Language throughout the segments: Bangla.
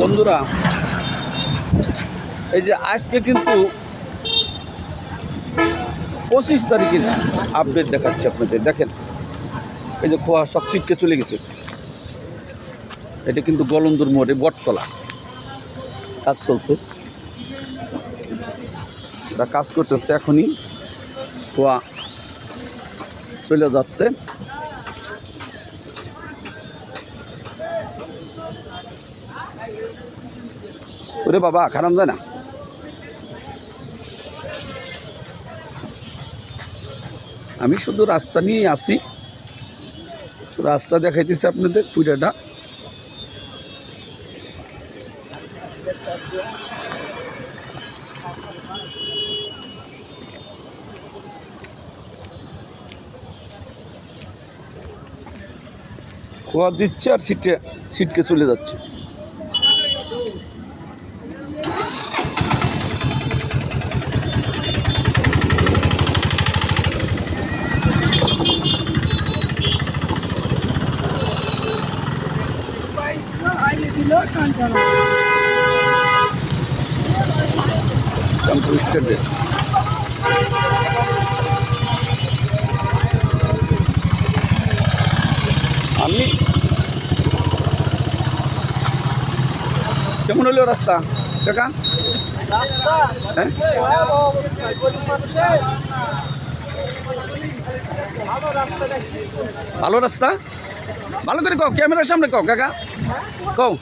বন্ধুরা, এই যে আজকে কিন্তু 25 তারিখের আপডেট দেখাচ্ছি আপনাদের। দেখেন, এই যে খোয়া সব ছিটকে চলে গেছে। এটা কিন্তু গলন্দর মোড়ে বটতলা কাজ চলছে, ওরা কাজ করতেছে। এখনই খোয়া চলে যাচ্ছে। ওরে বাবা, খারাপ যায় না। আমি শুধু রাস্তা নিয়ে আসি, রাস্তা দেখাইতেছি আপনাদের পুরাটা। খোয়া দিচ্ছে আর ছিটকে চলে যাচ্ছে। স্ট্যান্ডে আমি কেমন হলো রাস্তা কাকা? হ্যাঁ, ভালো রাস্তা। ভালো করে কও, ক্যামেরার সামনে কও কাকা, কও।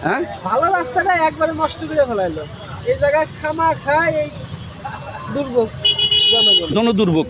হ্যাঁ, ভালো রাস্তাটা একবারে নষ্ট করে ফেলাইলো। এই জায়গায় খামা খায় এই দুর্ভোগ, জনগণ জনদুর্ভোগ।